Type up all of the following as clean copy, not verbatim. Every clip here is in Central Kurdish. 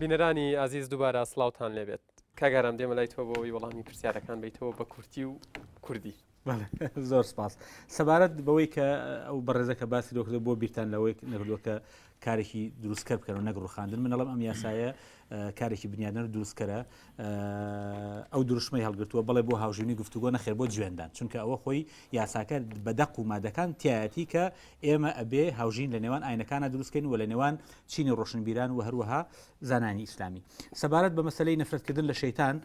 بینەرانی ئازیز دووبارە سڵاوتان لێبێت کاگارم دێمە لای تۆ بۆەوەی وەڵامی پرسیارەکان بیتەوە بە کورتی و کوردی. زۆر سپاس. سەبارەت بەوەی کە ئەو بەڕێزەکە باسی دۆکتۆر بۆ بیرتان لەوەی نەکردووە کە کارێکی دروستکە بکەن و نەگڕوخاندن منەڵم ئەم یاسایە کارێکی بنیادنەر دروستکەرە ئەو دروشمەی هەڵگرتووە بەڵێ بۆ هاوژینی گفتوگۆ نەخێر بۆ جوێندان چونکە ئەوە خۆی یاساکە بە دەق و مادەکان تایەتی کە ئێمە ئەبێ هاوژین لە نێوان ئاینەکانە دروستکەین و لە نێوان چینی ڕۆشنبیران و هەروەها زانانی ئیسلامی. سەبارەت بە مەسلەی نەفرەتکردن لە شەیتان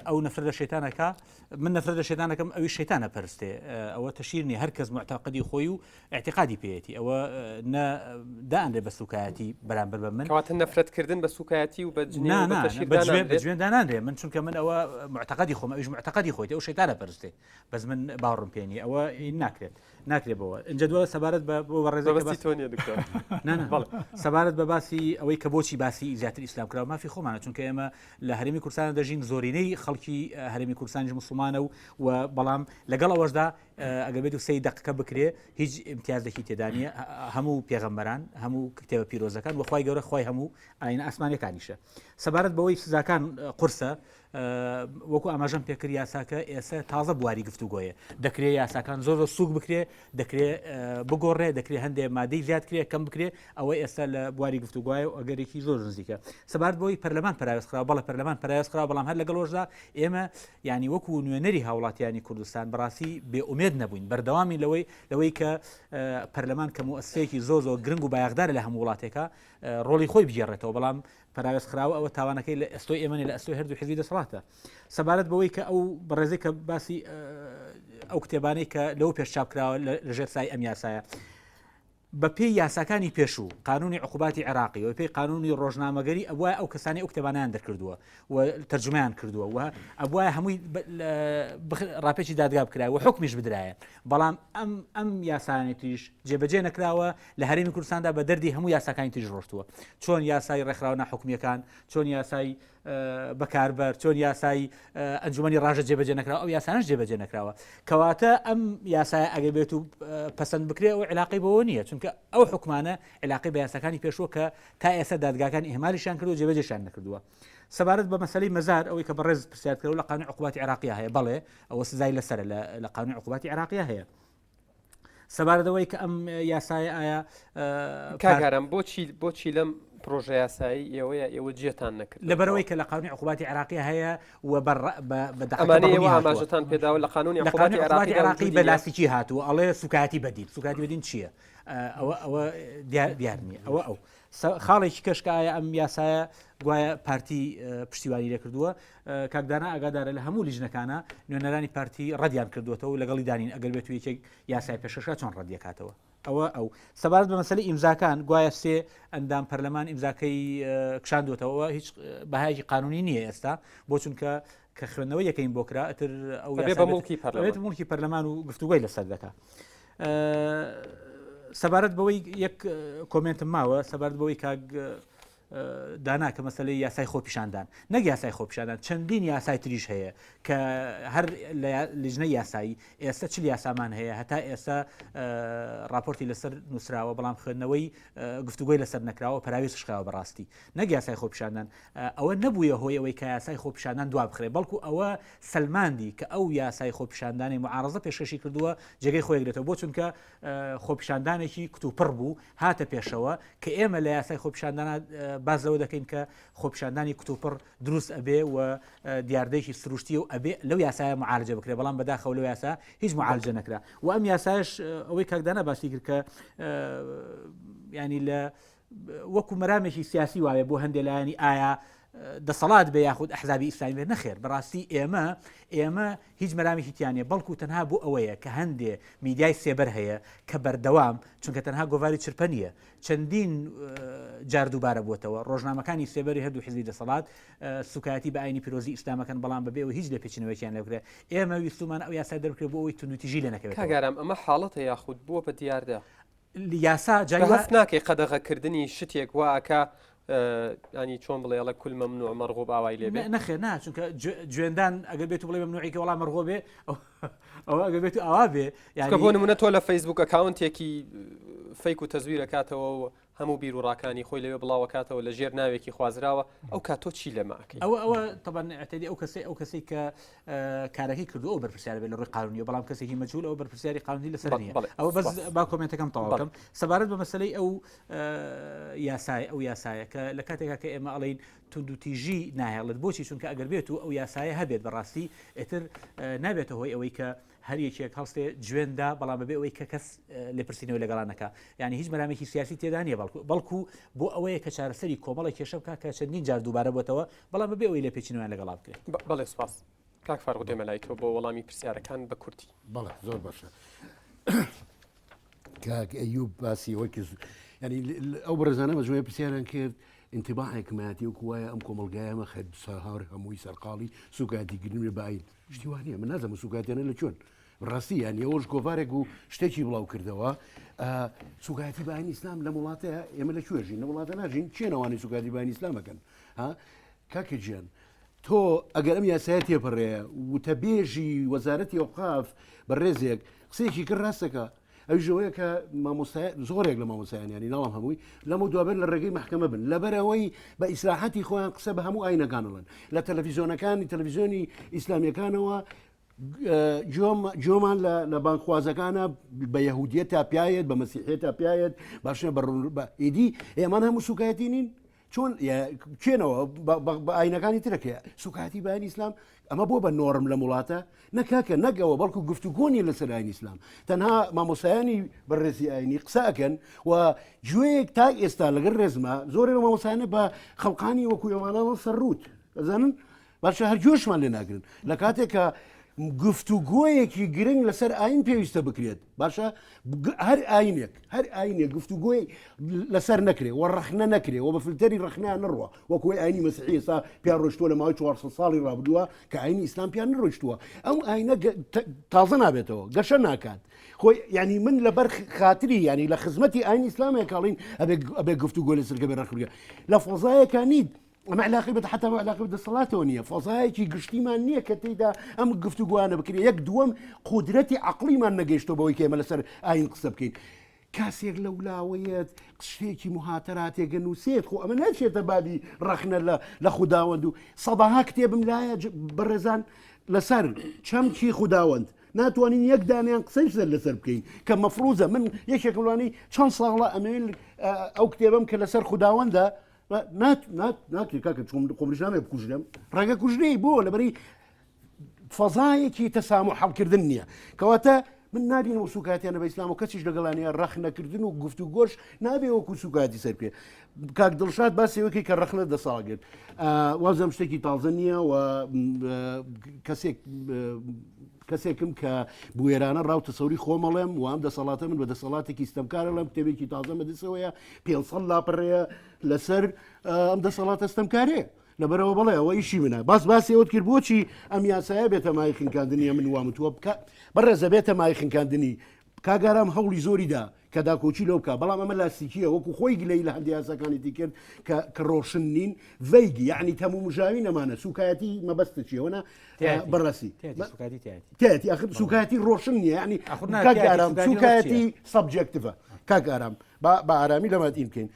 ئەو نەفرەت لە شەیتانەکە من نەفرەت لە شەیتانەکەم ئەوی شەیتانە پەرستێ ئەوە تەشیرنی هەر کەس معتەقەدی خۆی و اعتقادی پێێتی ئەوە دائندێ بە سوکایەتی بەرامبەر بە من کەواتە نەفرەتکردن بە سوکایەتی و بە بەجوێن دانانرێ من چونکە من ئەوە معتەقەدی خۆم ئەویش معتەقەدی خۆیت ئەو شەیتانە پەرستێ بەس من باوەڕم پێنی ئەوە ناکرێت بەوە اینجا دووە سەبارەت بە ڕێزەکە سەبارەت بە باسی ئەوەی کە بۆچی باسی زیاتر ئیسلام کراوە مافی خۆمانە چونکە ئێمە لە هەرێمی کوردستان دەژین زۆرینەی خەڵکی هەرێمی کوردستانیش موسڵمانە و بەڵام لەگەڵ ئەوەشدا ئەگەر بێت و سەی دەقەکە بکرێ هیچ امتیازێکی تێدا نیە هەموو پێغەمبەران هەموو کتێبە پیرۆزەکان و خوای گەورە خوای هەموو ئاینە ئاسمانیەکانیشە. سەبارەت بەوەی سزاکان قورسە وەکو ئاماژەم پێکرد یاساکە ئێستا تازە بواری گفتوگۆیە دەکرێت یاساکان زۆر سووک بکرێ دەکرێت بگۆڕێ دەکرێت هەندێک مادەی زیاد کرێ کەم بکرێ ئەوە ئێستا لە بواری گفتوگوایە و ئەگەرێکی زۆر نزیکە. سەبارەت بەوەی پەرلەمان پەراوێزکراوە بەڵێ پەرلەمان پەراوێزکراوە بەڵام هەر لەگەڵۆژدا ئێمە ینی وەکو نوێنەری هاوڵاتیانی کوردستان بەڕاستی بێئومێد نەبووین بەردەوامی لەوەی کە پەرلەمان کە موسسەیەکی زۆر گرنگ و بایەخدارە لە هەموو وڵاتێکە ڕۆڵی خۆی بگێڕێتەوە بەڵام پەراوێزکراوە ئەوە تاوانەکەی لە ئەستۆی ئێمەنی لە ئەستۆی هەردوو حیزبی دەسەڵاتە. سەبارەت بەوەی کە ئەو بەڕێزەی کە باسی ئەو کتێبانەی کە لەو پێش چاپکراوە لەژێر سای ئەم یاسایە بە پێی یاساکانی پێشوو قانونی عقوباتی عێراقی و پێی قانونی ڕۆژنامەگەری ئەوە ئەو کەسانی ئەو کتێبانیان دەرکردووە و تەرجمەیان کردووە و ئەوە هەمووی ڕاپێکی دادگا بکرا و حکمیش بدرایە بەڵام ئەم یاسانی تریش جێبەجێ نەکراوە لە هەرێمی کوردستاندا بە دەردی هەموو یاساکانی تریش ڕۆشتووە چۆن یاسای ڕێکخراوە ناحکومیەکان چۆن یاسای بەکاربەر چۆن یاسای ئەنجومەنی ڕاژە جێبەجێ نەکراوە ئەو یاسانش جێبەجێ نەکراوە کەواتە ئەم یاسای ئەگەر بێت و پەسەند بکرێ و علاقەی بەوە نییە چونکە ئەو حکومانە علاقەی بە یاساکانی پێشوە کە تا ئێستا دادگاکان ئیهمالیشیان کردو و جێبەجێشیان نەکردووە. سەبارەت بە مەسەلەی مەزار ئەوەی کە بەڕێز پرسیارکرا لە قانونی عقوباتی عێراقیە هەیە بڵێ ئەوە سزای لەسەرە لە قانونی عقوباتی عێراقیە هەیە. سەبارەتەوەی کە ئەم یاسای ئایا کاگارم بۆچی لەم پرۆژە یاسایی ئێوە جێتان نەکرد لەبەرەوەی کە لە قانونی عقوباتی عێراقی هەیە و ئەمانەوە ئاماژەتان پێداوە لە قانونی عقوباتی عێراقی بە لاسیکی هاتووە ئەڵێ سوکاتی بەدین چییە؟ ئەوە دیار نییە ئەو خاڵێکی کەشکایە ئەم یاسایە گوایە پارتی پشتیوانی لێکردووە کاکدانا ئاگادارە لە هەموو لیژنەکانە نوێنەرانی پارتی ڕەدیان کردوێتەوە لەگەڵی دانین ئەگەر بێت یەکێک یاسای پێشەشە چۆن ڕەدیەکاتەوە ئەو سەبارەت بە مەسەلەی ئیمزاکان گوایە سێ ئەندام پەرلەمان ئیمزاکەی کشاندوێتەوە هیچ بەهایەکی قانونی نییە ئێستا بۆ چونکە کە خوێندنەوە یەکەین بۆ کرا ئەتر ئەو مڵکی پەرلەمان و گفتوگوی لەسەر دەکات. سەبارەت بەوەی یەک کۆمنتم ماوە سەبارەت بەوەی کاک دانا کە مەسەلەی یاسای خۆپیشاندان نەک یاسای خۆپیشاندان چەندین یاسای تریش هەیە کە هەر لیژنەی یاسایی ئێستا چ یاسامان هەیە هەتا ئێستا راپۆرتی لەسەر نووسراوە بەڵام خوێندنەوەی گفتوگوی لەسەر نەکراوە پەراوێز شخراوە بەڕاستی نەک یاسای خۆپیشاندان ئەوە نەبووە هۆی ئەوەی کە یاسای خۆپیشاندان دوا بخرێ بەڵکو ئەوە سەلماندی کە ئەو یاسای خۆپیشاندانی معارەزە پێشکەشی کردووە جێگەی خۆی گرێتەوە بۆ چونکە خۆپیشاندانێکی کتوپڕ بوو هاتە پێشەوە کە ئێمە لە یاسای خۆپیشاندانە باز لەوە دەکەین کە خۆپیشاندانی کتوپڕ دروست ئەبێ و دیاردەیەکی سروشتی و ئەبێ لەو یاسایە معالجە بکرێ بەڵام بەداخەوە لەو یاسا هیچ معالجە نەکرا و ئەم یاسایش ئەوەی کاکدانا باسی کرد کە ینی لە وەکو مەرامێکی سیاسی وایە بۆ هەندێک لایانی ئایا دەسەڵات بە یاخود ئەحزابی ئیسلامی بێت نەخێر بەڕاستی ئێمە هیچ مەرامێکی تیانێ بەڵکو تەنها بۆ ئەوەیە کە هەندێ میدیای سێبەر هەیە کە بەردەوام چونکە تەنها گۆڤاری چرپە نییە چەندین جار دووبارە بووتەوە ڕۆژنامەکانی سێبەری هەردوو حیزبی دەسەڵات سوکایەتی بە ئاینی پیرۆزی ئیسلامەکان بەڵام بەبێ و هیچ لێپێچینەوەیان لێبکرێ ئێمە ویستومان ئەو یاسا دەرکرێت بۆ ئەوەی توندوتیژی لێ نەکەوێت. کاگارم ئەمە حاڵەتە یاخود بووە بە دیاردا یاسا جایهەست ناکەی قەدەغەکردنی شتێک واکە ینی چۆن بڵێڵە کول مەمنوع مەرغوب ئاوای لێبێ نەخێر نا چونکە جوێندان ئەگەر بێت و بڵێ مەمنوعیکە وەڵام مەرغۆ بێ ئەوە ئەگەر بێت و ئاوا بێ بۆ نمونە تۆ لە فەیسبوک ئەکاونتێکی فەیک و تەزویر دەکاتەوە و هەموو بیر و ڕاکانی خۆی لەوێ بڵاوکاتەوە لە ژێر ناوێکی خوازراوە ئەو کاتۆ چی لە ماکەی ئەوە طبعا ئەتەدی ئەو کەسی کە کارەکەی کردو ئەو بەرپرسیار بێت لە ڕووی قانونی بەڵام کەسێکی مەجهول ئەو بەرپرسیاری قانونی لەسەر نیە ئەوە بەس با کۆمنتەکەم تەواوکەم سەبارەت بە مەسلەی ئەو یاسایە کە لە کاتێکا کە ئێمە ئەڵین توندوتیژی ناهێڵێت بۆچی چونکە ئەگەر بێت و ئەو یاسایە هەبێت بەڕاستی ئێتر نابێتە هۆی ئەوەی کە هەر یەکێک هەڵستێ جوێندا بەڵام بەبێ ئەوەی کە کەس لێپرسینەوە لەگەڵانەکە یعنی هیچ مەرامێکی سیاسی تێدا نیە بەڵکو بۆ ئەوەیە کە چارەسەری کۆمەڵی کێشە بکە کە چەندین جار دووبارە بۆتەوە بەڵام بەبێ ئەوەی لێ پێچینەوەیان لەگەڵا بکرێت بەڵێ سوپاس کاک فاروق دێمە لای تۆ بۆ وەڵامی پرسیارەکان بە کورتی بەڵێ زۆر باشە کاک ئەیوب باسی وەکی ینی ئەو بەرزانە مەجموعە پرسیاران کرد انتباع حکومەتی و کوایە ئەم کۆمەلگایەمە خەد سەهار هەمووی سەرقاڵی سوکاتیگرن باین شتی وانە من نازەم سوکاتیانە لە چۆن ڕاستی یان ئەوش کۆڤارێک و شتێکی بڵاو کردەوە سوکاتی باین ئیسلام لە وڵاتەیە ئێمە لە کوێژین لە وڵاتە ناژین چێنەوانی سوکاتی باین ئیسلامەکەن ها کاکە گیان تۆ ئەگەر ئەم یاسایە تێپەڕێ وتە بێژی وەزارەتی ئەوقاف بەڕێزێک قسەیەکی کرد ڕاستەکە ئەوژەوەیە کە زۆرێک لە مامۆسایانیانی ناڵام هەمووی لەمە دوابێت لە ڕێگەی محکەمە بن لەبەرەوەی بە ئیسراحەتی خۆیان قسە بە هەموو ئاینەکانڵن لە تەلەڤیزیۆنی ئیسلامیەکانەوە جۆمان لە بانخوازەکانە بە یەهودیەت تا پیاەت بە مەسیحێت تا پیاەت باشە بە ئیدی ئێمان هەموو سوکایەتی نین چۆن چێنەوە بە ئاینەکانی ترەکەی سوکاتی بەیان ئیسلام ئەمە بۆ بە نۆرم لە وڵاتە نەکاکە نەگەوە بەڵکو گفتوگۆنی لەسەر ئاین ئیسلام تەنها مامۆسایانی بەڕێزی ئاینی قسەکەن و گوێیەک تا ئێستا لەگەر ڕێزمە زۆرێ لە مامۆسایانە بە خەڵقانی وەکو ئێوانەوە سەرڕوت ئەزانن باشە هەر جۆشمان لێ ناگرن لە کاتێکە گفتوگۆیەکی گرنگ لەسەر ئاین پێویستە بکرێت باشە هەر ئاینێک گفتوگۆی لەسەر نەکرێ و ڕەخنە نەکرێ و بە فلتەری ڕەخنیان نڕوە وەکوی ئاینی مەسیحی ئێستا پیان ڕۆشتووە لە ماوەی 400 ساڵی ڕابردووە کە ئاینی ئیسلام پیان نڕۆشتووە ئەو ئاینە تازە نابێتەوە گەشە ناکات خۆی ینی من لەبەر خاتری ینی لە خزمەتی ئاین ئیسلامێکڵین ئەبێ گفتوگۆ لەسەر گەبێ ڕەخورگە لە فۆزایەکە نیت ئەمە علاقی بە حتا علاقی بە دەسەڵاتەوە نییە فۆزایەکی گشتیمان نییە کە تێیدا ئەم گفتوگووانە بکرێت یەک دووەم قودرەتی عقلیمان نەگەیشتەوە بەوەی کە ئێمە لەسەر ئاین قسە بکەین کاسێک لە ولاوەیەت شتێکی مهاتەراتێگە نووسێت خۆ ئەمە ناچێتە بابی ڕەخنە لە خودداوەند و سەداها کتێبم لایە بەڕێزان لەسەر چەمکی خودداوەند ناتوانین یەک دانیان قسەی لەسەر بکەین کە مەفروزە من یەکێکڵانی چەند ساڵە ئەمێن ئەو کتێبم کە لەسەر خودداوەندە ناکرێت کاکە قۆبرشانێ بکوژرم ڕێگە کوژرەی بۆ لەبەری فەزایەکی تەسام و حەڵکردن نییە کەواتە من نبینم و سوکاتیانە بە ئیسلام و کەسیش لەگەڵانەیە ڕەخ نەکردن و گفت و گۆش نابێ وەکو سوکاتی سەر پێ کاک دڵشاد باسیەوەکی کە ڕەخنە دەساڵگرت وازەم شتێکی تازە نییە و کەسێکم کە بوێرانە ڕاوتە سەوری خۆمەڵێم و ئەم دەسەڵاتە من بە دەسەڵاتێکی ستەمکارە لەم کتێبێکی تازە مەدەسەوەیە 500 لاپەڕەیە لەسەر ئەم دەسەڵاتە ستەمکارێ لەبەرەوە بڵێ ئەوە ئیشی منە باسی ئەوت کرد بۆچی ئەم یاسایە بێتە مای خنکاندنیە من وامتووە بکە بەڕێزە بێتە مای خنکاندنی کاگارام هەوڵی زۆریدا کە داکۆچی لەو بکە بەڵام ئەمە لاستیکیە وەکو خۆی گلەی لە هەندی یاساکانێتی کرد کە ڕۆشن نین ڤیگی یعنی تەموو مژاوی نەمانە سوکایەتی مەبەستە چیەوەنا بەڕاستی تێتی سوکایەتی ڕۆشن نییە ینی کاگارام سوکایەتی سەبجێکتڤە کاگارام بە ئارامی لەماتین بکەین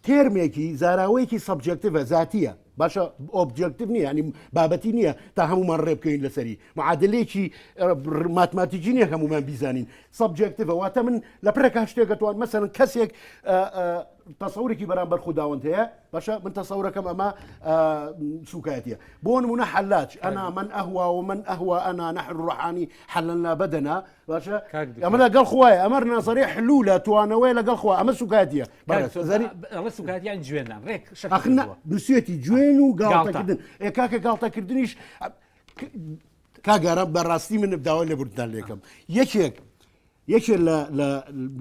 تێرمێکی زاراوەیەکی سەبجێکتڤە زاتیە باشە ئۆبجێکتیڤ نییە ینی بابەتی نییە تا هەمومان ڕێ بکەین لەسەری معادلێکی ماتماتیکی نییە هەمومان بیزانین سەبجێکتیڤە واتە من لە پرێکا شتێکەوان مەسەرن کەسێک تەسەورێکی بەرامبەر خودداوەند هەیە باشە من تەسەورەکەم ئەمە سوکایەتیە بۆ نمونە حەلاج ئەنا من ئەهوا و من ئەهوا ئەنا نەحن ڕوحانی حەلەنا بەدەنا باشە ئەمە لەگەڵ خوایە ئەمە نازەری حلولە توانەوەی لەگەڵ خوا ئەمە سوکایەتیە سوکاتیان جوێنان ڕێک نووسێتی گوێن و گاڵتەکردن کاکە گاڵتەکردنیش کاگەرە بەڕاستی من داوا لێ بردان لێکم یەکێک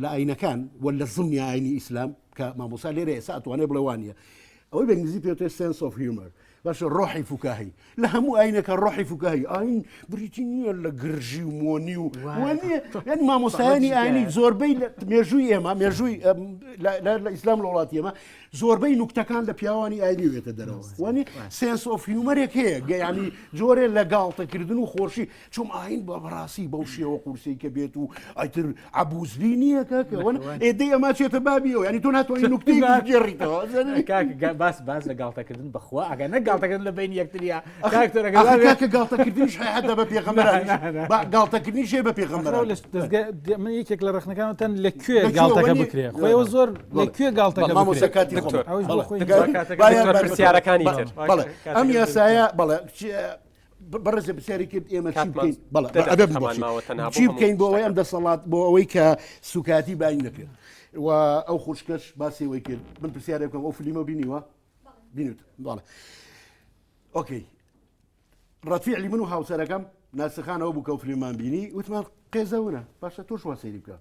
لە ئاینەکان و لە زمنی ئاینی ئیسلام کە مامۆسا لێرە ئێستا ئەتوانێ بڵێوانە ئەوەی بە ئینگلیزی پێوتێ سنس ئۆف هیومەر باشە ڕۆحی فوکاهی لە هەموو ئاینەکە ڕۆحی فوکاهی ئاین بریتی نییە لە گرژی و مۆنی و ینی مامۆستایانی ئاینی زۆربەی مێژووی ئێمە مێژووی لە ئیسلام لە وڵاتی ئێمە زۆربەی نوکتەکان لە پیاوانی ئاینی وێتە دەرەوە وانی سنس ئۆف هیومەرێک هەیە ینی جۆرێ لە گاڵتەکردن و خۆشی چۆم ئاین بە بەڕاستی بەو شێوە قورسی کە بێت و ئایتر عبوزلی نییە کەکەوە ئێدەی ئەمە چێتە بابیەوە ینی تۆ ناتوانانی نوکتەی گێڕیتەوە باس لە گاڵتەکردن بەخوا ئەگەر نە گاڵتەکردن لە بین یەکتریا کاکە گاڵتەکردنیش حدا بە پێغەمبەر گاڵتەکردنی شێ بە پێغەمبەر من یەکێک لە ڕخنەکانتەن لەکوێ گاڵتەکە بکرێ خۆیەوە زۆر لەکوێ گاڵتەکە پرسیارەکانی تر ئەم یاسایە بەڵێ بەڕێزە پرسیاری کرد ئێمە چی بکەین بۆ ئەوەی ئەم دەسەڵات بۆ ئەوەی کە سوکاتی باین نەکرد و ئەو خوشکەش باسی ئەوەی کرد من پرسیارێک بکەم ئەو فیلمە بینیوە بینوت بەڵێ ئۆکەی ڕەتفیعلی من و هاوسەرەکەم ناسخانەوە بوو کە ئەو فیلممان بینی وتمان قێزەونە باشە تۆش وا سەیری بکە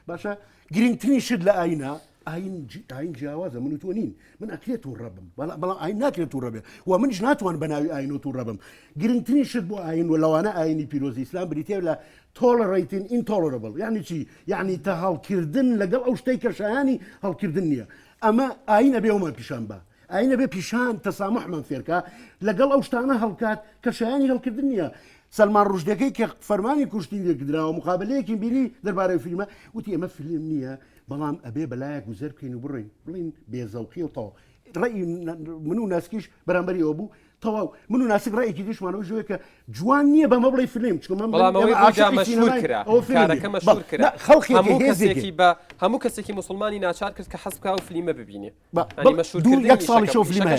باشە گرنگترین شت لە ئاینە ئاین جیاوازە من و تۆ نین من ئەکرێت و ڕەبم بەڵام ئاین ناکرێت و ڕەبێ و منیش ناتوان بە ناوی ئاینۆت و ڕەبم گرنگترین شت بۆ ئاین و لەوانە ئاینی پیرۆزی ئیسلام بریتێ لە تۆلەڕیتین ئینتۆلەرەبڵ یعنی چی یعنی تە هەڵکردن لەگەڵ ئەو شتەی کەشایانی هەڵکردن نییە ئەمە ئاینە بێومان پیشان بە ئاینە بێ پیشان تەسامحمان فێرکە لەگەڵ ئەو شتانە هەڵکات کەشایانی هەڵکردن نییە سلمان ڕژدەکەی کە فەرمانی کوشتی لێکدراوە مقابلەیەکی بینی دەربارەی فیلمە وتی ئەمە فیلم نییە بەڵام ئەبێ بەلایەک گوزەر بکەین و بڕین بڵین بێزەڵقی و تەواو ڕێی من و ناسکیش بەرامبەری ئەوە بوو تەواو من و ناسک ڕێیەکی دیشمانەوە ژوەیە کە جوان نییە بەمە بڵێ فیلم هەموو کەسێکی مسلمانی ناچار کرد کە حەز بکە و فیلمە ببینێ یەک ساڵی شەو فیلمە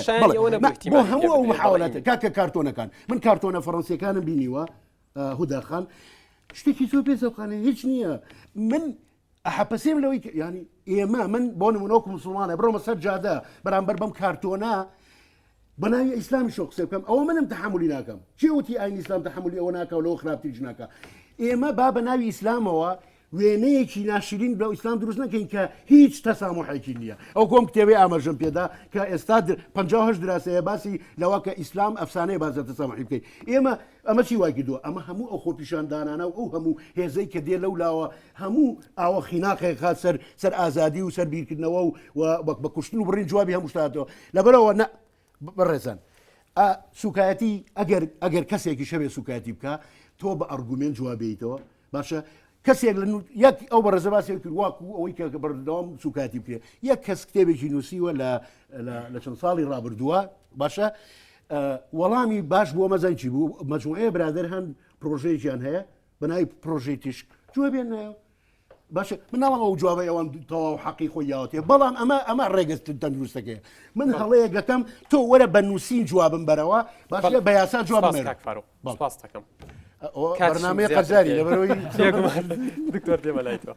بۆ هەموو ئەو محاولاتە کاکە کارتۆنەکان من کارتۆنە فەڕەنسیەکانم بینیوە هوداخان شتێکی زۆر بێزەوقانە هیچ نییە من ئەحەپەسێم لەوەی ینی ئێمە من بۆ نمونەوەکو مسلمانە بڕۆمە سەر جادە بەرامبەر بەم کارتۆنە بەناوی ئیسلامی شۆ قسە بکەم ئەوە منم تەحملی ناکەم چی وتی ئاین ئیسلام تەحملی ئەوە ناکە و لەوە خراپتریش ناکە ئێمە با بەناوی ئیسلامەوە وێنەیەکی ناشرین بە ئیسلام دروست نەکەین کە هیچ تەسامحێکی نییە ئەو کۆم کتێبی ئاماژەم پێدا کە ئێستا 58 دراسەیە باسی لەوە کە ئیسلام ئەفسانەیە بازە تەسامحی بکەین ئێمە ئەمە چی وای کردووە ئەمە هەموو ئەو خۆپیشاندانانە و ئەو هەموو هێزەی کە دێ لەولاوە هەموو ئاوە خیناقی خات سەر ئازادی و سەر بیرکردنەوە و بە کوشتن و بڕین جوابی هەموو شتاتەوە لەبەرەوە بەڕێزان سوکایەتی ئەگەر کەسێکی شەوێ سوکایەتی بکە تۆ بە ئەرگومنت جوابیتەوە باشە کەسێک لە یەک ئەو بە ڕێزەباسی کرد واکو ئەوەی کە بەردەوام سوکاتی بکرێت یەک کەس کتێبێکی نووسیوە لە چەند ساڵی ڕابردووە باشە وەڵامی باش بووە مەزای چی بوو مەجموعەیە برادر هەند پرۆژەیەکیان هەیە بەناوی پرۆژەی تیشک جواب بێنەوە باشە من ناڵم ئەو جوابە ئەوان تەواو حەقی خۆی یاوتێ بەڵام ئەمە ڕێگەست تەندروستەکەی من هەڵەیە گەکەم تۆ وەرە بە نووسین جوابم بەرەوە باشە بە یاسا جواب مێرە بەرنامەیە قەزاری لەبەرەوەی دکتۆر دێمە لایتەوە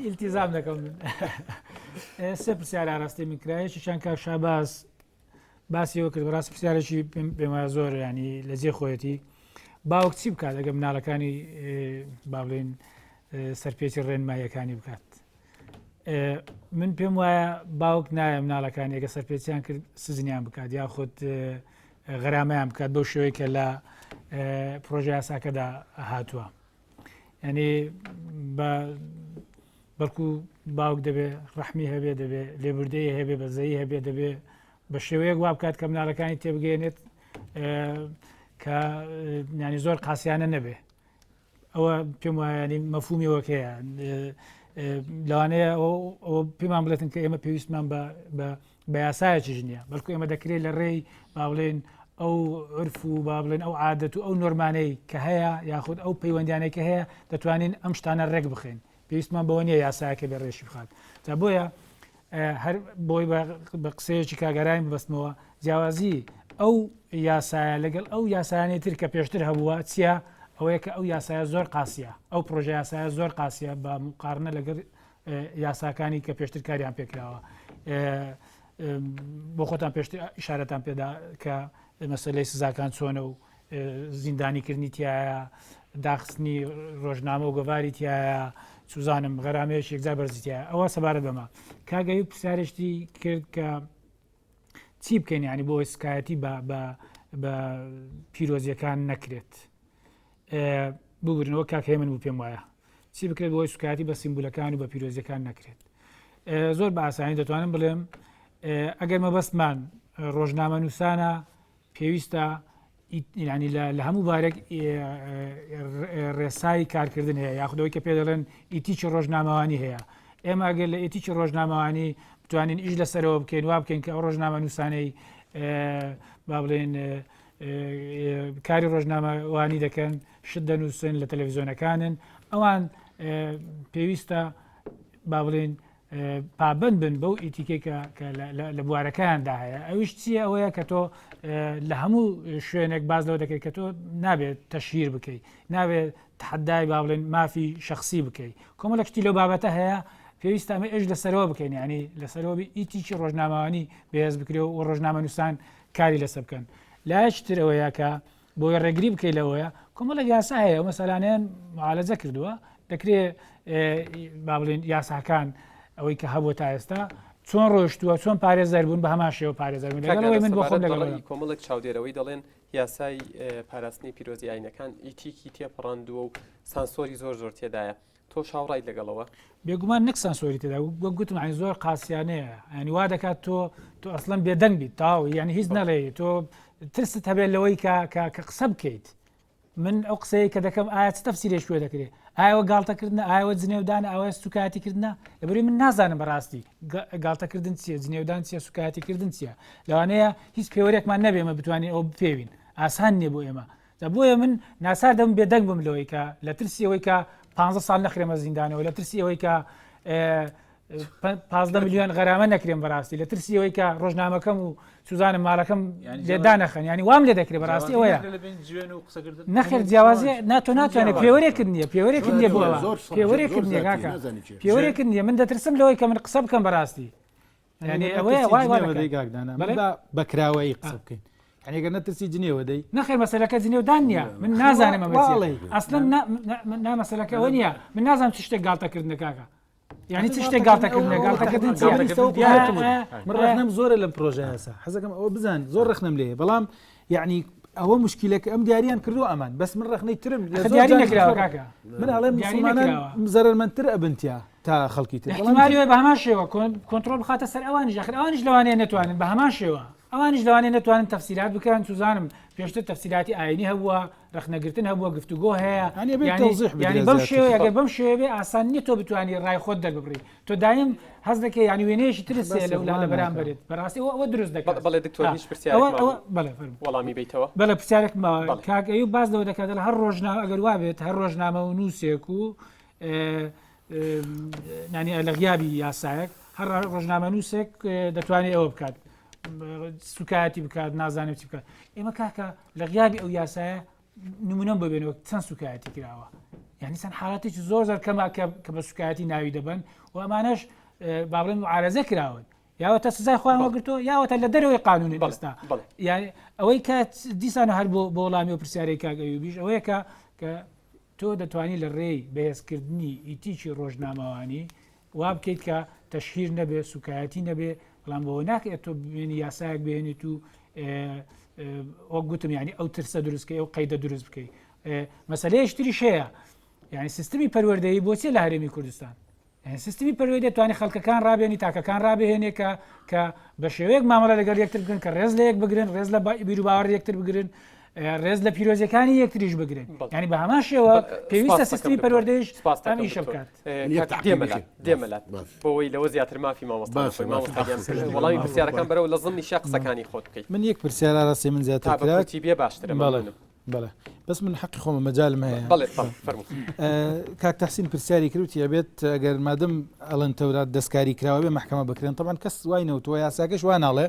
ئیلتیزام دەکەم سێ پرسیار ئاڕاستی من کرایەکیشان کاک شاباس باسیەوە کرد بەڕاست پرسیارێکی پێم وایە زۆر ینی لە جێ خۆیەتی باوک چی بکات ئەگە مناڵەکانی با بڵێن سەرپێکی ڕێنماییەکانی بکات من پێم وایە باوک نایە مناڵەکانی ئەگە سەرپێچیان کرد سزنیان بکات یا خۆت غەرامەیان بکات بەو شێوەیە کە لە پرۆژه یاساکەدا هاتووە ینی بەڵکو باوک دەبێ ڕەحمی هەبێ دەبێ لێبوردەیە هەبێ بەزەیی هەبێ دەبێ بە شێوەیەک وا بکات کە مناڵەکانی تێبگەێنێت کە ینی زۆر قاسیانە نەبێ ئەوە پێم وایە ینی مەفهومی وەکەیە لەوانەیە ئەوە پێمان بڵێتن کە ئێمە پێویستمان بە یاسایەکیش نییە بەڵکو ئێمە دەکرێت لە ڕێی با بڵێن ئەو عرف و با بڵێن ئەو عادەت و ئەو نۆرمانەی کە هەیە یاخود ئەو پەیوەندیانەی کە هەیە دەتوانین ئەم شتانە ڕێک بخێن پێویستمان بەوە نییە یاسایەکە بە ڕێشی بخات تا بۆیە هەر بۆی بە قسەیەکی کاگەراین ببەستمەوە جیاوازی ئەو یاسایە لەگەڵ ئەو یاسایانەی تر کە پێشتر هەبووە چییە ئەوەیە کە ئەو یاسایە زۆر قاسیە ئەو پرۆژە یاسایە زۆر قاسیە بە مقارنە لەگەڵ یاساکانی کە پێشتر کاریان پێکراوە بۆ خۆتان پێشتر ئیشارەتان پێدا کە مەسەلەی سزاکان چۆنە و زیندانیکردنی تایە داخستنی ڕۆژنامە و گەواری تایە سوزانم غەرامەیەش یەکجار بەرزیتیایە ئەوە سەبارەت بەمە کاگەی پرسیارشتی کرد کە چی بکەین ینی بۆ سکایەتی بە پیرۆزیەکان نەکرێت ببرنەوە کاکە من بوو پێم وایە چی بکرێت بۆی سکایەتی بە سیمبولەکان و بە پیرۆزیەکان نەکرێت زۆر بە ئاسانی دەتوانم بڵێم ئەگەر مەبەستمان ڕۆژنامە نووسانە پێویستە ینی لە هەموو بارێک ڕێسایی کارکردن هەیە یاخودەوەی کە پێ دەڵێن ئیتیچی ڕۆژنامەوانی هەیە ئێمە ئەگەر لە ئیتیچی ڕۆژنامەوانی بتوانین ئیش لەسەرەوە بکەین وا بکەین کە ئەو ڕۆژنامە نووسانەی با بڵێن کاری ڕۆژنامەوانی دەکەن شت دەنووسن لە تەلەڤیزیۆنەکانن ئەوان پێویستە با بڵێن پابند بن بەو ئیتیکەی کە لە بوارەکەیاندا هەیە ئەویش چییە ئەوەیە کە تۆ لە هەموو شوێنێک باز لەوە دەکەیت کە تۆ نابێت تەشهیر بکەیت نابێت تحدای با بڵێن مافی شخصی بکەیت کۆمەڵێک شتی لەو بابەتە هەیە پێویستە ئەمە ئێش لەسەرەوە بکەین ینی لەسەرەوە ئیتیکی ڕۆژنامەوانی بەهێز بکرێ و ڕۆژنامە نووسان کاری لەسەر بکەن لایشتر ئەوەیە کە بۆی ڕێگری بکەیت لەوەیە کۆمەڵێک یاسا هەیە و مەسەلانیان معالەجە کردووە دەکرێت با بڵێن یاساکان ئەوەی کە هەبوو تا ئێستا چۆن ڕۆشتووە چۆن پارێزەر بوون بە هەماشەوە پارێزەر لەگەڵەوەی من بۆ خۆم لەگەڵ کۆمەڵێک چاودێرەوەی دەڵێن یاسای پاراستنی پیرۆزی ئاینەکان ئیتیکی تێپەڕاندووە و سانسۆری زۆر زۆر تێدایە تۆ شاوڕای لەگەڵەوە بێگومان نەک سانسۆری تێدا وەک گوتم ئەنی زۆر قاسیانەیە ئەنی وا دەکات تۆ ئەسڵەن بێدەنگ بیت تاو یعنی هیچ نەڵێ تۆ ترست هەبێت لەوەی کە قسە بکەیت من ئەو قسەیە کە دەکەم ئایا چ تەفسیرێک شوێ دەکرێت ئایوە گاڵتەکردنە ئایوە جنێودان ئەوە سوکاتیکردنە لەبەری من نازانم بەڕاستی گاڵتەکردن چیە جنێودان چیە سوکاتیکردن چیە لەوانەیە هیچ پێوەرێکمان نەبێمە بتوانین ئەو بفێوین ئاسان نییە بۆ ئێمە بۆیە من ناسار دەم بێدەنگ بم لەوەی کە لە ترسی ئەوەی کە 15 ساڵ نەخرێمە زیندانەوە لە ترسی ئەوەی کە 15 میلیۆن غەرامە نەکرێن بەڕاستی لە ترسی ئەوەی کە ڕۆژنامەکەم و سوزانم ماڵەکەم لێدا نەخەن ینی وام لێ دەکرێت بەڕاستی ئەوەیە نەخێر جیاوازی ناتوانێت پێوەرێکرد نییە پێوەرێکرد نییە بۆەوە پێوەرێکرد نییە کاکە پێوەرێکرد نییە من دەترسم لەوەی کە من قسە بکەم بەڕاستی ینی ئەوەیە وای بەکراوەی قسە بکەین ئەگەر نەترسی جنێوە دەی نەخێر مەسەلەکە جنێودان نییە من نازانم ئەسڵەن نامەسەلەکە ئەوە نییە من نازانم چ شتێک گاڵتەکردنە کاکە یعنی چ شتێک گاڵتەکردن من ڕخنم زۆرە لەم پرۆژە هەسا حەزەکەم ئەوە بزان زۆر ڕخنم لێ بەڵام یعنی ئەوە مشکلەکە ئەم دیاریان کردو ئەمان بەس من ڕخنەی ترم دیاری نەکراوە کاکە من ئەڵێم مسلمانان زەرمەندتر ئەبنتیا تا خەڵکی تر احتمالی بە هەمان شێوە کۆنتڕۆل بخاتە سەر ئەوانیش ئەخر ئەوانیش لەوانەیە نەتوانن بە هەمان شێوە ئەوانیش لەوانەیە نەتوانن تەفسیرات بکەن سوزانم پێشتر تەفسیراتی ئاینی هەبووە ڕخنەگرتن هەبووە گفتوگۆ هەیە ینی بەم شێوە ئەگەر بەم شێوێ ئاسان نییە تۆ بتوانانی ڕای خۆت دەرببڕی تۆ دایم هەز دەکەی ینی وێنەیەشی ترسێ لەولا لە بەرامبرێت بەڕاستی ئەوە دروست دەکات بەڵێ دکتۆر هیچ وەڵامی بیتەوە بەڵێ پرسیارێک کاکەی باز لەوە دەکات لە هەر ڕۆژنامە ئەگەر وابێت هەر ڕۆژنامە و نووسێک و نانی ئەلەغیابی یاسایەک هەر ڕۆژنامە نووسێک دەتوانێت ئەوە بکات سوکاتی بکات نازانێت چی بکات ئێمە کاکە لە غیابی ئەو یاسایە نمونەم ببێنەوە چەند سوکاتی کراوە یعنی چەند حاڵاتێکی زۆر زۆر کەما کە بە سوکاتی ناوی دەبن و ئەمانەش با بڵێن معارەزە کراون یاوەتە سزای خۆیان وەگرتۆ یاوەتە لە دەرەوەی قانونی بەستا یعنی ئەوەی کات دیسانە هەر بۆ وەڵامی و پرسیارەی کاگەویبیش ئەوەیە کە تۆ دەتوانی لە ڕێی بەهێزکردنی ئیتیکی ڕۆژنامەوانی وا بکەیت کە تەشهیر نەبێ سوکایەتی نەبێ بەڵام بەوە ناکەێت تۆ ببێنی یاسایەک بێنێت و وەک گوتم ینی ئەو ترسە دروستکەی ئەو قەیدە دروست بکەیت مەسەلەیەش تریش هەیە یعنی سیستمی پەروەردەیی بۆچی لە هەرێمی کوردستان سیستمی پەروەردەی دەتوانێت خەڵکەکان ڕابێنی تاکەکان ڕابێنێت کە بە شێوەیەک مامەڵە لەگەڵ یەکتر بگرن کە ڕێز لە یەک بگرن ڕێز لە بیر و باوەڕ یەکتر بگرن ڕێز لە پیرۆزیەکانی یەکتریش بگرن ینی بە هەمان شێوە پێویستە سیستمی پەروەردەیش ئەم ئیشە بکات دێمەلات بۆەوەی لەوە زیاتر مافی مامۆستا وەڵامی پرسیارەکان بەرەو لە زمانی شا قسەکانی خۆت بکەیت من یەک پرسیار ڕاستی من زیاتر کراتی بێ باشترە بەڵێ بەس من حەقی خۆمە مەجالم هەیە کاک تەحسین پرسیاری کردوتی ئەبێت ئەگەر مادەم ئەڵەن تەورات دەستکاری کراوە بێ محکەمە بکرێن طبعاً کەس وای نەوتوە یاساکەش وا ناڵێ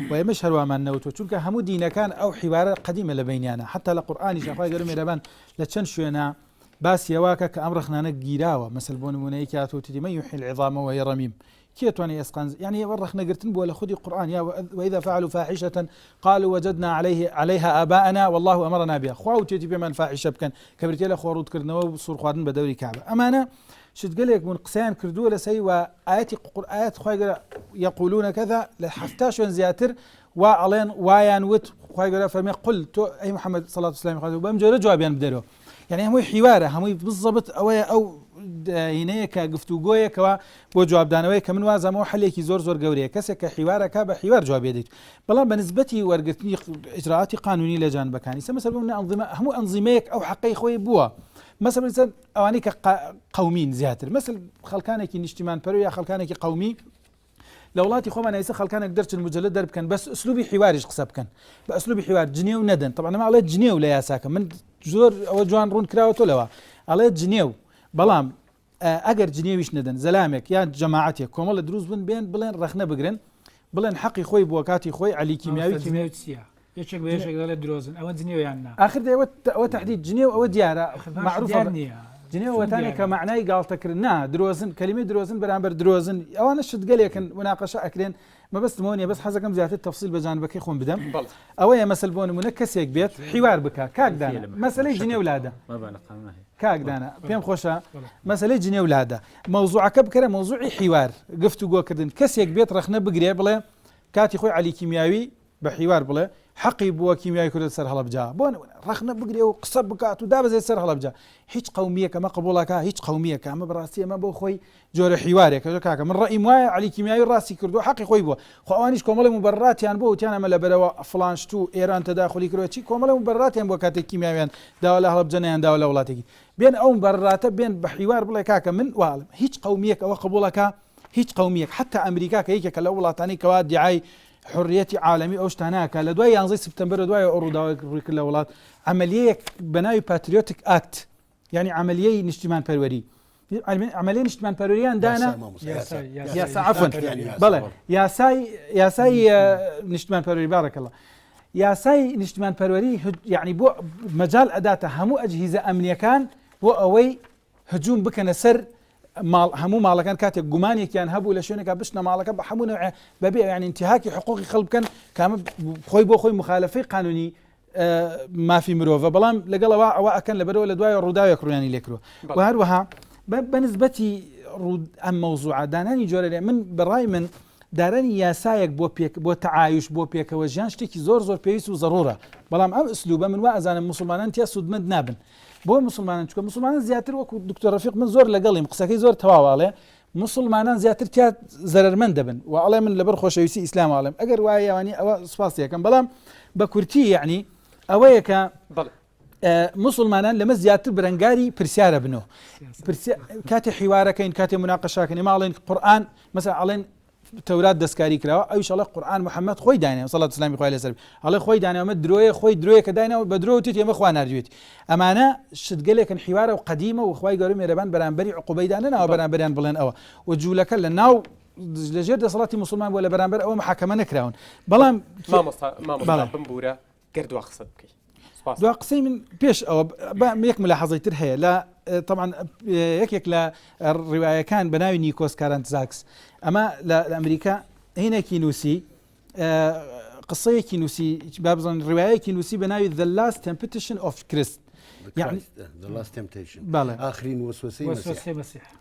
و ئێمەش هەروەمان نەوتوە چونکە هەموو دینەکان ئەو حیوارە قەدیمە لە بینیانە حتا لە قورئانیش ئەخوای گەورە مێرەبان لە چەند شوێنە باسی ئەواکە کە ئەم ڕخنانە گیراوە مەسەل بۆ نمونەیەکی هاتووتی من يحيي العظام وهي رميم كي تواني اسقان يعني ورخ نقرتن بولا خذي القران يا واذا فعلوا فاحشه قالوا وجدنا عليها اباءنا والله امرنا بها خواو تيتي بمن فاحشه بكن كبرتي له خورود كرنوا بصور خوادن بدوري كعبه امانه شد قال لك من قسان كردوا لسي وايات خوي يقولون كذا لحفتاش زياتر وا ئەڵێن وایان وت خی گەورە فەرمێ قل تۆ ئەی محەممەد سەڵات وسلامی خوا بەم جۆرە جوابیان بدەرەوە یعنی هەمووی حیوارە هەمووی بزەبت ئەوەیە ئەو هینەیە کە گفتوگۆیەکەوە بۆ جوابدانەوەی کە من وازەمەوە حلێکی زۆر زۆر گەورەیە کەسێک کە حیوارەکە بە حیوار جوابێ دێت بەڵام بە نسبەتی وەرگرتنی ئیجراعاتی قانونی لە جانبەکانی مەسەڵ هەموو ئەنزیمەیەک ئەو حەقەی خۆی بووە مەسەڵ ئەوانەی کە قەومین زیاتر مەسەڵ خەڵکانێکی نیشتیمان پەرۆ یا خەڵکانێکی قەومی لە وڵاتی خۆمان ئێستا خەڵکانێک دەرچن مجلە دەربکەن بەس ئەسلوبی حیواریش قسە بکەن بە ئەسلوبی حیوار جنێو نەدەن طبعا ئەڵێ جنێو لە یاساکە من زۆر ئەوە جوان ڕوون کراوەتۆ لەوە ئەڵێ جنێو بەڵام ئەگەر جنێویش نەدەن زەلامێک یان جەماعەتێک کۆمەڵە دروست بن بێن بڵێن ڕەخنە بگرن بڵێن حەقی خۆی بووە کاتی خۆی عەلی کیمیاوی یەکێک بە یەکێک دەڵێت درۆزن ئەوە جنێویان نا ئاخر ئەوە تهدید جنێو ئەوە دیارە معروفە نییە جنێوەتانێک کە معنای گاڵتەکردن نا درۆزن کەلیمەی درۆزن بەرامبەر درۆزن ئەوانە شتگەلێکن مناقەشە ئەکرێن مەبەستمەوە نیە بەس حەزەکەم زیاتر تەفسیل بە جانبەکەی خۆم بدەم ئەوەیە مەسەل بۆ نمونە کەسێک بێت حیوار بکە کاکدانە مەسەلەی جنێولادە کاکدانە پێم خۆشە مەسەلەی جنێولادە مەوزوعەکە بکەرە مەوزوعی حیوار گفتوگۆکردن کەسێک بێت ڕەخنە بگرێ بڵێ کاتی خۆی عەلی کیمیاوی بە حیوار بڵێ حەقی بووە کیمیای کورد سەر هەڵەبجا بۆ ڕەخنە بگرێ و قسە بکات و دابەزێت سەر هەڵەبجا هیچ قەومیەکە ئەمە قبوڵەکە هیچ قەومیەکە ئەمە بەڕاستی ئەمە بۆ خۆی جۆرە حیوارێکە کاکە من ڕەئیم وایە عەلی کیمیاوی ڕاستی کردو حەقی خۆی بووە خۆ ئەوانیش کۆمەڵی مبەرڕاتیان بۆ وتیان ئەمە لەبەرەوە فڵانشت و ئێران تەداخلی کردوە چی کۆمەڵی مبەرڕاتیان بۆ کاتێک کیمیاویان داوا لە هەڵەبجە نەیان داوا لە وڵاتێکی بێن ئەو مبەرڕاتە بێن بە حیوار بڵێ کاکە من واڵم هیچ قەومیەک ئەوە قبوڵەکە هیچ قەومیەک حتا ئەمریکا کە یەکێکە لە وڵاتانی کەوا دیعای حڕیەتی عالمی ئەو شتاناکە لە دوای 11 سپتەمبەر دوای ڕووداوای ڕوویکرد لە وڵات عملیەیەک بەناوی پاتریۆتیک ئاکت یعنی عملیەی نیشتیمان پەروەری عملیەی نیشتیمان پەروەریان دانا یاسا عفوا بەڵێ یاسای نیشتیمان پەروەری بارەکەڵڵا یاسای نیشتیمان پەروەری یعنی بۆ مەجال ئەداتە هەموو ئەجهیزە ئەمنیەکان بۆ ئەوەی هجووم بکەنە سەر هەموو ماڵەکان کاتێک گومانێکیان هەبوو لە شوێنێکە بشنە ماڵەکە بە هەموو نوع بەبێ یعنی انتهاکی حقوقی خەڵک بکەن کامە خۆی بۆ خۆی مخالفەی قانونی مافی مرۆڤە بەڵام لەگەڵەوە ئەوە ئەکەن لەبەرەوە لە دوای ڕووداوێک ڕویانی لێکرۆ و هەروەها بەنسبەتی ئەم مەوزوعە دانانی جۆرە من بەڕای من دارانی یاسایەک بۆ تەعایش بۆ پێکەوە ژیان شتێکی زۆر زۆر پێویست و زەڕورە بەڵام ئەم ئەسلوبە من وا ئەزانم مسلمانان تیا سوودمەند نابن بۆ مسلمانان چکە مسلمانان زیاتر وەکو دکتۆر ڕەفیق من زۆر لەگەڵیم قسەکەی زۆر تەواوەڵێ مسلمانان زیاتر تیا زەرمەند دەبن و ئەڵێ من لەبەر خۆشەویستی ئیسلام ئاڵێم ئەگەر وایە یاوانی ئەوە سوپاس یەکەم بەڵام بە کورتی یعنی ئەوەیە کە مسلمانان لەمە زیاتر بەرەنگاری پرسیارە بنەوە کاتێ حیوارەکەین کاتێ مناقەشاکەین ماڵێن قورئان مەسەڵ ئەڵێن تەورات دەستکاری کراوە ئەویش ئەڵێ قورئان محەممەد خۆی دانێ سەڵات سلامی خوای لەسەر ئەڵێ خۆی دانێمە درۆیە خۆی درۆیەکە داینەوە بە درۆوتی ئێمە خوا ناردوێت ئەمانە شتگەلێکن حیوارە و قەدیمە و خوای گەورە مێرەبان بەرامبەری عقوبەی دانەناوە بەرامبەریان بڵێن ئەوە و جوولەکە لە ناو لەژێر دەسەڵاتی مسلمان بووە لە بەرامبەر ئەوە محاکەمە نەکراون بەڵام بمبورە گردووە قسە بکەی دو قسەی من پێش ئەوە یەک ملاحەزەی تر هەیە لە طبعا یەکێک لە ڕیوایەکان بە ناوی نیکۆس کارانتزاکس ئەمە لە ئەمریکا هینێکی نووسی قسەیەکی نووسی بابزان ڕیوایەکی نووسی بە ناوی The Last Temptation of Christ يعني The Last Temptation آخرين وسوسەی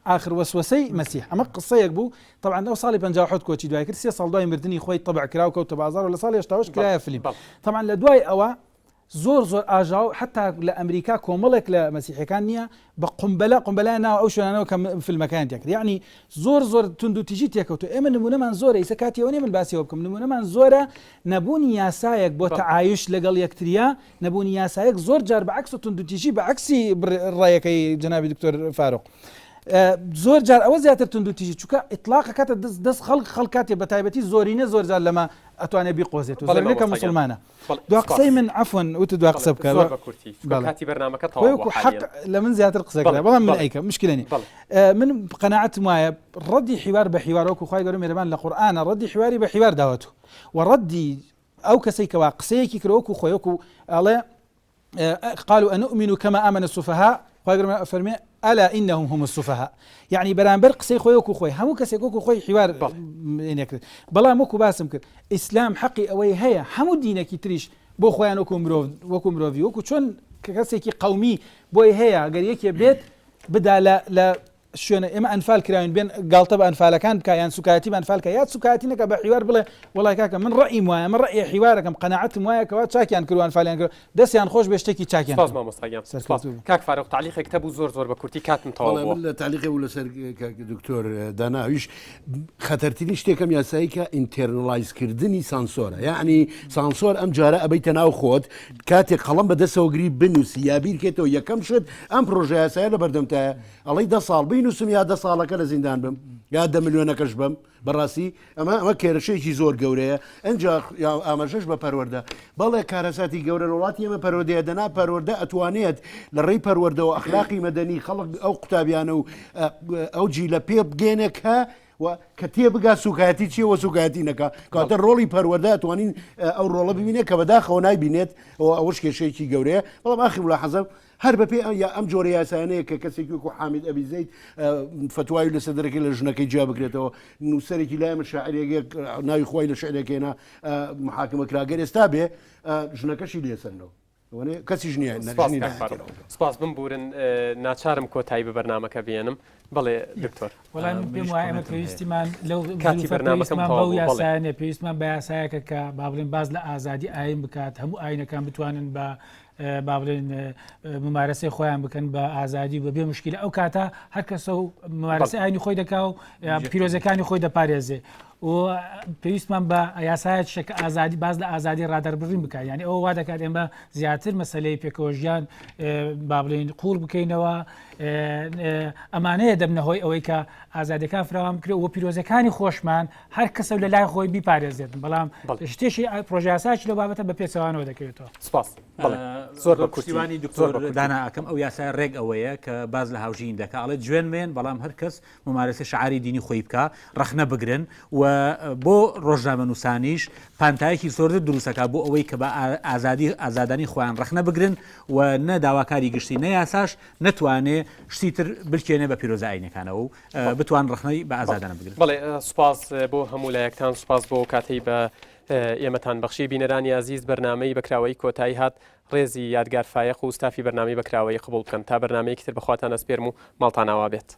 آخر وسوسەی مەسیح ئەمە قسەیەک بوو طبعا ئەو ساڵی 57 کۆچی دوای کرد 3 ساڵ دوای مردنی خۆی طبع کراو کەوتە بازار و لە ساڵی 80 کرایە فیلم طبعا لە دوای ئەوە زۆر ئاژاو حتا لە ئەمریکا کۆمەڵێک لە مەسیحەکان نییە بە قمبەلا ناو ئەو شوێنانەوە کە فیلمەکان تێکرد یعنی زۆر تونند و تیژی تێکەوتو ئێمە نمونەمان زۆرە ئیسە کاتیەوە نیە من باسیەوە بکەم نمونەمان زۆرە نەبوونی یاسایەک بۆ تەعایش لەگەڵ یەکتریا نەبوونی یاسایەک زۆر جار بەعکس و تونند و تیژی بەعکسی ڕایەکەی جەنابی دکتۆر فاروق زۆر جار ئەوە زیاتر تونند و تیژی چونکە ئیطلاق کاتە دەست خەڵکاتێ بە تایبەتی زۆرینە زۆر جار لەمە ئەتوانێت بیقۆزێت و زۆرینەکە مسلمانە دو قسەی من عفوان وت دو قسە بکە کاتی بەرنامەکە تەواو حق لە من زیاتر قسەکرا بەڵام من ئەیکە مشکلە نیە من قەناعەتم وایە ڕەدی حیوار بە حیوار وەکو خوای گەورە مێرەبان لە قورئانە ڕەدی حیواری بە حیوار داوەتو و ڕەدی ئەو کەسەی کەوا قسەیەکی کرد وەکو خۆی وەکو ئەڵێ قالوا أنؤمن كما آمن السفهاء فەرمێ ألا إنهم هم السفهاء يعني بەرامبەر قسەی خۆی وەکو خۆی هەموو کەسێک وەکو خۆی حیوار نەکرد بەڵام وەکو باسم کرد ئیسلام حەقی ئەوەی هەیە هەموو دینێکی تریش بۆ خۆیان وەکو مرۆڤی وەکو چۆن کەسێکی قەومی بۆی هەیە گەر یەکێ بێت بدا لە شوێنە ئێمە ئەنفال کراوین بێن گاڵتە بە ئەنفالەکان بکە یان سوکایەتی بە ئەنفالکە یا سوکایەتی نەکە بە حیوار بڵێ وڵای کاکە من ڕەئیم وایە من ڕەئی حیوارەکەم قەناعەتم وایە کەوا چاکیان کردوان فالیان کرد دەستیان خۆش بێ شتێکی چاکیان سپاس مامۆستاگیان سپاس کاک فاروق تعلیقێک هەبوو زۆر بە کورتی کاتم تەواو بووە. من لە تعلیقی و لەسەر دکتۆر داناویش خەتەرترین شتێکم یاسایی کە ئینتێرنڵایزکردنی سانسۆرە یعنی سانسۆر ئەم جارە ئەبەیتە ناو خۆت کاتێک قەڵەم بەدەستەوەگری بنووسی یا بیرکێتەوە یەکەم شت ئەم پرۆژە یاسایە لە بەردەمتایە ئەڵەی 10 ساڵ بینوسم یا 10 ساڵەکە لە زیندان بم یا 10 ملیۆنەکەش بم بەڕاستی ئەمە کێرەشەیەکی زۆر گەورەیە ئەنجا ئاماژەش بە پەروەردە بەڵێ کارەساتی گەورە وڵاتی ئێمە پەروەردەیە دەنا پەروەردە ئەتوانێت لە ڕێی پەروەردەوە ئەخلاقی مەدەنی خەڵک ئەو قوتابیانە و ئەو جی لە پێ بگێنێکە کە تێبگا سوکایەتی چیەوە سوکایەتی نەکە کاتە ڕۆڵی پەروەردە ئەتوانین ئەو ڕۆڵە ببینێت کە بەداخەوە نایبینێت ئەوەش کێشەیەکی گەورەیە بەڵام ئاخر وڵا حەزم هەر بەپێ ئەم جۆرە یاسانەیە کە کەسێکی وەکو حامید ئەبی زەید فتوای لەسەر دەرەکەی لە ژنەکەی جیا بکرێتەوە نووسەرێکی لایەمە شاعرێک ناوی خۆی لە شعرێکێنە محاکمە کراگەر ئێستا بێ ژنەکەشی لێسەرنەوە کەسی ژنیە سپاس بمبورن ناچارم کۆتایی بە بەرنامەکە بێنم بەڵێ دکتۆر وەڵام پێم وایە ئەمە پێویستیمان لەو کاتی بەرنامەکەم بەو یاسایانێ پێویستمان بە یاسایەکە کە با بڵێن باز لە ئازادی ئاین بکات هەموو ئاینەکان بتوانن بە با بڵێن ممارەسەی خۆیان بکەن بە ئازادی بە بێ مشکلە ئەو کاتە هەر کەسە و ممارەسە ئاینی خۆی دەکا و پیرۆزەکانی خۆی دەپارێزێ و پێویستمان بە یاسایەت شەکە ئازادی باز لە ئازادی ڕادەربڕین بکات یعنی ئەوە وا دەکات ئێمە زیاتر مەسەلەی پێکەوەژیان با بڵێن قوڵ بکەینەوە ئەمانەیە دەبنەهۆی ئەوەی کە ئازادەکان فراوان بکرێت و پیرۆزەکانی خۆشمان هەر کەسە لە لای خۆی بیپارێزێتن بەڵام شتێکی پرۆژیاساکی لە بابەتە بە پێچەوانەوە دەکەوێتەوە. سپاس زۆر بە کورتیوانی دکتۆر دانا ئەەکەم ئەو یاسای ڕێک ئەوەیە کە باز لە هاوژین دەکات ئەڵێ جوێنمێن بەڵام هەر کەس ممارەسە شعاری دینی خۆی بکە ڕەخنە بگرن و بۆ ڕۆژنامە نووسانیش پانتایەکی زۆرتر دروستەکە بۆ ئەوەی کە بە ئازادانی خۆیان ڕەخنە بگرن و نەداواکاری گشتی نەیاساش نەتوانێ شتیتر بلکێنێ بە پیرۆزە ئاینەکانەوە و بتوان ڕەخنەی بە ئازادانە بگرن. بەڵێ سوپاس بۆ هەموو لایەکتان سوپاس بۆ کاتەی بە ئێمەتان بەخشی بینەرانی عزیز بەرنامەی بەکراوەی کۆتایی هات ڕێزی یادگار فایق و ستافی بەرنامەی بەکراوەی قبول بکەن تا بەرنامەیەکی تر بەخواتان ئەسپێرم و ماڵتان ئاوا بێت.